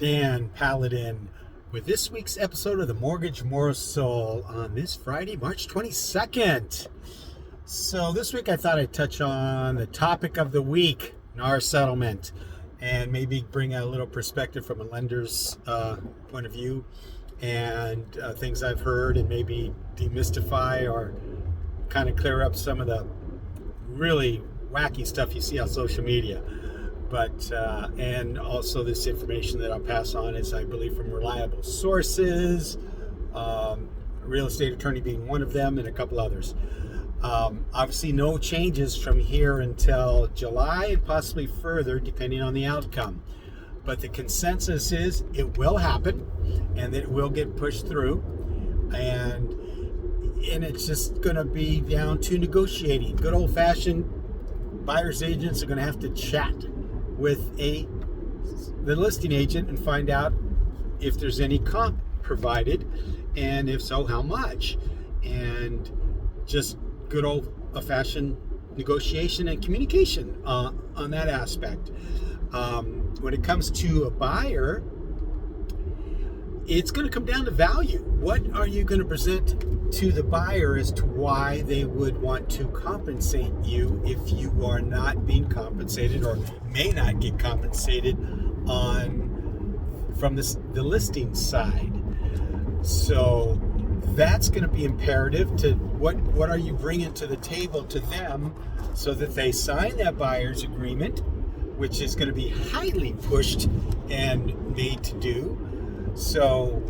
Dan Paladin with this week's episode of the Mortgage Morsel on this Friday, March 22nd. So this week I thought I'd touch on the topic of the week, NAR settlement, and maybe bring a little perspective from a lender's point of view and things I've heard, and maybe demystify or kind of clear up some of the really wacky stuff you see on social media. But and also this information that I'll pass on is, I believe, from reliable sources, real estate attorney being one of them, and a couple others. Obviously no changes from here until July and possibly further depending on the outcome. But the consensus is it will happen and that it will get pushed through, and it's just going to be down to negotiating. Good old-fashioned buyer's agents are going to have to chat with the listing agent and find out if there's any comp provided, and if so, how much. And just good old-fashioned negotiation and communication on that aspect. When it comes to a buyer, it's going to come down to value. What are you going to present to the buyer as to why they would want to compensate you if you are not being compensated, or may not get compensated from the listing side? So that's going to be imperative to what are you bringing to the table to them, so that they sign that buyer's agreement, which is going to be highly pushed and made to do. So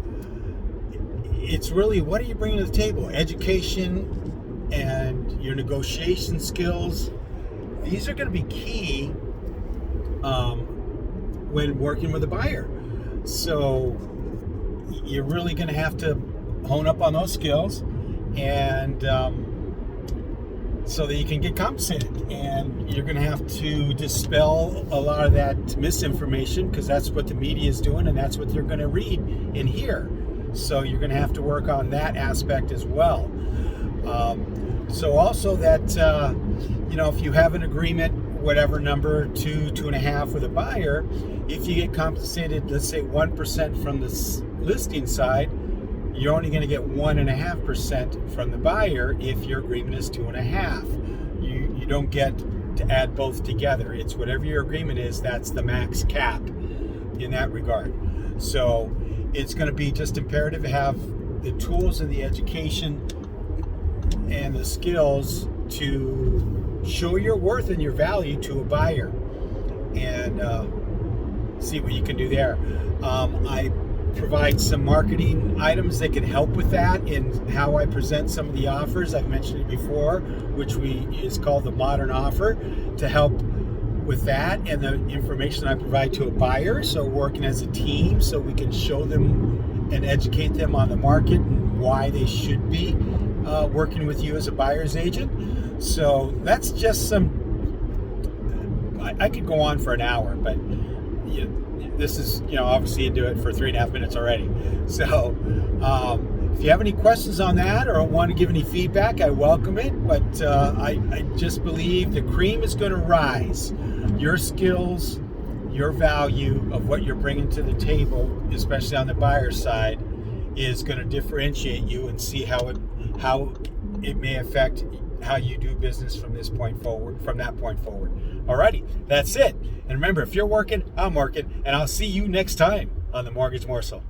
it's really, what are you bringing to the table? Education and your negotiation skills. These are going to be key when working with a buyer. So you're really going to have to hone up on those skills, and so that you can get compensated. And you're going to have to dispel a lot of that misinformation, because that's what the media is doing, and that's what they're going to read and hear. So you're going to have to work on that aspect as well. So also that, if you have an agreement, whatever number, 2.5 with a buyer, if you get compensated, let's say 1% from the listing side, you're only going to get 1.5% from the buyer if your agreement is 2.5. You don't get to add both together. It's whatever your agreement is, that's the max cap in that regard. So it's going to be just imperative to have the tools and the education and the skills to show your worth and your value to a buyer, and see what you can do there. I provide some marketing items that can help with that in how I present some of the offers. I've mentioned it before, which is called the modern offer, to help with that, and the information I provide to a buyer. So working as a team, so we can show them and educate them on the market and why they should be working with you as a buyer's agent. So that's just some, I could go on for an hour, but this is, obviously you do it for 3.5 minutes already. So if you have any questions on that, or want to give any feedback, I welcome it. But I just believe the cream is going to rise. Your skills, your value of what you're bringing to the table, especially on the buyer side, is going to differentiate you, and see how it may affect how you do business from that point forward. Alrighty, that's it. And remember, if you're working, I'm working, and I'll see you next time on the Mortgage Morsel.